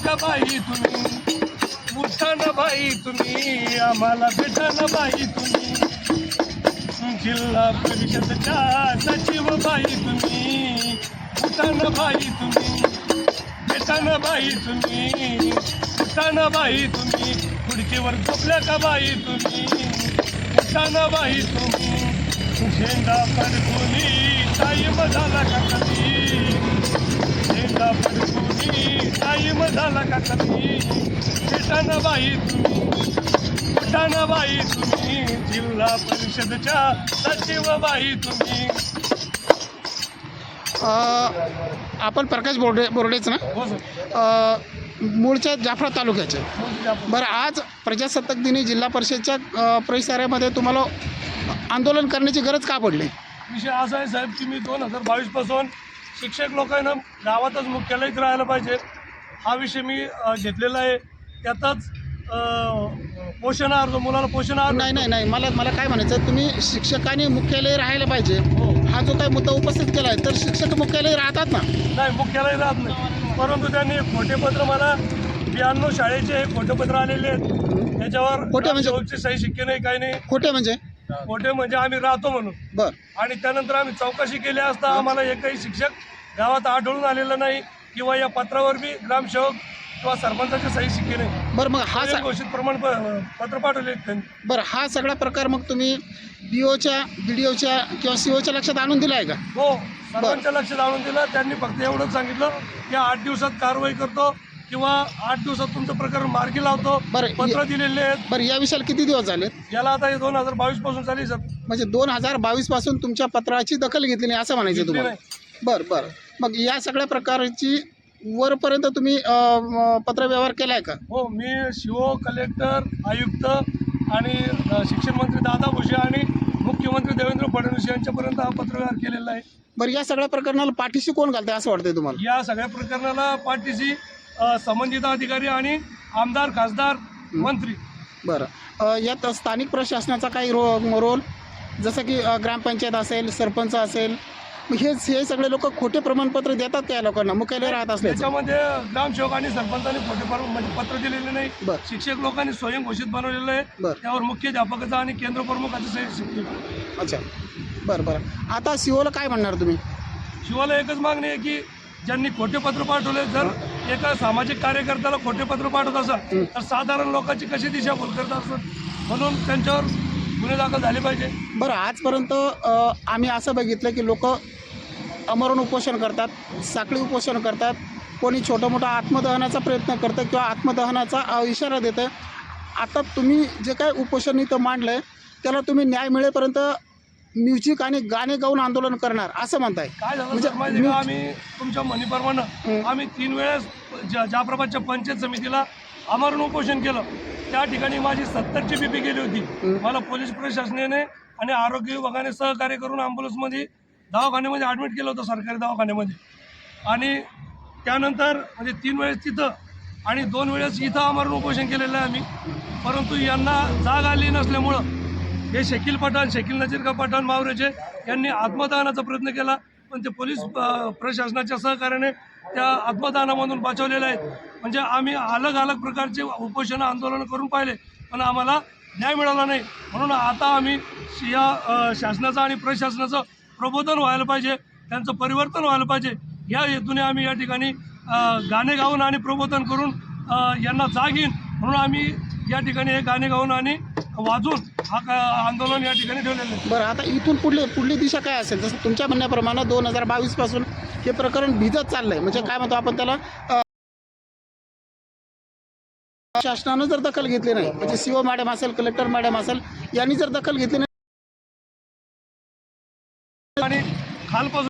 का बाई तुम्ही, उठा ना बाई तुम्ही, आम्हाला भेटा ना बाई तुम्ही, जिल्हा परिषदच्या सचिव बाई तुम्ही, उठा ना बाई तुम्ही, भेटा ना बाई तुम्ही, उठा ना बाई तुम्ही, खुर्चीवर झोपल्या का बाई तुम्ही, उठा ना बाई तुम्ही, झेंडा फडकूनी टाईम झाला का कधी, झेंडा फडकूनी टाईम झाला का कधी, भेटा ना बाई तुम्ही, उठा ना बाई तुम्ही, जिल्हा परिषदच्या सचिव बाई तुम्ही. आपण प्रकाश बोर्डेच ना? हो सर. मूळच्या जाफरा तालुक्याचे. बरं, आज प्रजासत्ताक दिनी जिल्हा परिषदच्या परिसरामध्ये तुम्हाला आंदोलन करण्याची गरज का पडली? विषय असा आहे साहेब की मी 2022 पासून शिक्षक लोकांना गावातच मुख्यालयात राहायला पाहिजे हा विषय मी घेतलेला आहे. त्यातच पोषण आहार, मुलाला पोषण आहार. नाही, मला काय म्हणायचं, तुम्ही शिक्षकांनी मुख्यालय राहायला पाहिजे हो. हा जो काही मुद्दा उपस्थित केला आहे, तर शिक्षक मुख्यालय राहतात ना? नाही, मुख्यालय राहत नाही, परंतु त्यांनी खोटेपत्र मला 92 शाळेचे खोटेपत्र आलेले आहेत. त्याच्यावर खोटे म्हणजे? शेवटची सही शिक्के नाही, काही नाही. खोटे म्हणजे? खोटे म्हणजे आम्ही राहतो म्हणून. बरं. आणि त्यानंतर आम्ही चौकशी केली असता आम्हाला एकही शिक्षक गावात आढळून आलेलं नाही किंवा या पत्रावर बी ग्रामसेवक किंवा सरपंचाचे सही शिक्के नाही. बरं, मग हा घोषित प्रमाणपत्र पाठवले त्यांनी. बरं, हा सगळा प्रकार मग तुम्ही BOच्या BDOच्या किंवा COच्या लक्षात आणून दिला आहे का? हो, सर्वांच्या लक्षात आणून दिलं. त्यांनी फक्त एवढंच सांगितलं की 8 दिवसात कारवाई करतो किंवा 8 दिवसात तुमचं प्रकरण मार्गी लावतो. बरं, पत्र दिलेले आहेत. बरं, या विषयाला किती दिवस झाले? याला आता 2022 पासून चालली सर. म्हणजे 2022 पासून तुमच्या पत्राची दखल घेतली नाही असं म्हणायचं तुम्हाला? बरं. मग या सगळ्या प्रकारची वरपर्यंत तुम्ही पत्रव्यवहार केलाय का? हो, मी CO, कलेक्टर, आयुक्त आणि शिक्षण मंत्री दादा भुसे आणि मुख्यमंत्री देवेंद्र फडणवीस यांच्यापर्यंत हा पत्रव्यवहार केलेला आहे. बरं, या सगळ्या प्रकरणाला पाठीशी कोण घालतंय असं वाटतंय तुम्हाला? या सगळ्या प्रकरणाला पाठीशी संबंधित अधिकारी आणि आमदार, खासदार, मंत्री. बरं, यात स्थानिक प्रशासनाचा काही रोल, जसं की ग्रामपंचायत असेल, सरपंच असेल, मग हे सगळे लोक खोटे प्रमाणपत्र देतात का या लोकांना मुख्यालय राहत असल्याचं? त्याच्यामध्ये ग्रामसेवक आणि सरपंचांनी खोटे म्हणजे पत्र दिलेले नाही. बरं. शिक्षक लोकांनी स्वयं घोषित बनवलेलं आहे. बरं. त्यावर मुख्याध्यापकाचा आणि केंद्र प्रमुखाचं सही शिक्के. अच्छा, बरं. आता COला काय म्हणणार तुम्ही? शिवाला एकच मागणी आहे की ज्यांनी खोटे पत्र पाठवले, जर एका सामाजिक कार्यकर्त्याला खोटे पत्र पाठवत असाल तर साधारण लोकांची कशी दिशाभूल करत असतात, म्हणून त्यांच्यावर गुन्हे दाखल झाले पाहिजे. बरं, आजपर्यंत आम्ही असं बघितलं की लोक आमरण उपोषण करतात, साखळी उपोषण करतात, कोणी छोटा मोठा आत्मदहनाचा प्रयत्न करतं किंवा आत्मदहनाचा इशारा देतं. आता तुम्ही जे काय उपोषण इथं मांडलं आहे त्याला तुम्ही न्याय मिळेपर्यंत म्युझिक आणि गाणे गाऊन आंदोलन करणार असं म्हणताय? काय झालं सर माहिती का, आम्ही तुमच्या म्हणीप्रमाणे आम्ही 3 वेळेस जाफराबादच्या पंचायत समितीला आमरण उपोषण केलं. त्या ठिकाणी माझी 70ची BP गेली होती. मला पोलीस प्रशासनाने आणि आरोग्य विभागाने सहकार्य करून ॲम्ब्युलन्समध्ये दवाखान्यामध्ये ॲडमिट केलं होतं, सरकारी दवाखान्यामध्ये. आणि त्यानंतर म्हणजे 3 वेळेस तिथं आणि 2 वेळेस इथं आमरण उपोषण केलेलं आहे आम्ही. परंतु यांना जाग आली नसल्यामुळं हे शकील नजीर पठाण मावरेचे यांनी आत्मदहनाचा प्रयत्न केला, पण ते पोलीस प्रशासनाच्या सहकार्याने त्या आत्मदहनामधून बचावलेले आहेत. म्हणजे आम्ही अलग प्रकारचे उपोषण आंदोलन करून पाहिले, पण आम्हाला न्याय मिळाला नाही. म्हणून आता आम्ही या शासनाचं आणि प्रशासनाचं प्रबोधन व्हायला पाहिजे, त्यांचं परिवर्तन व्हायला पाहिजे. या हेतूने आम्ही या ठिकाणी गाणे गाऊन आणि प्रबोधन करून यांना जाग येईन म्हणून आम्ही या ठिकाणी हे गाणे गाऊन आणि वाजून हा आंदोलन या ठिकाणी ठेवलेलं आहे. बरं, आता इथून पुढली दिशा काय असेल? जसं तुमच्या म्हणण्याप्रमाणे 2022 पासून हे प्रकरण भिजत चाललंय, म्हणजे काय म्हणतो आपण त्याला, शासनानं जर दखल घेतली नाही, म्हणजे CO मॅडम असेल, कलेक्टर मॅडम असेल, यांनी जर दखल घेतली नाही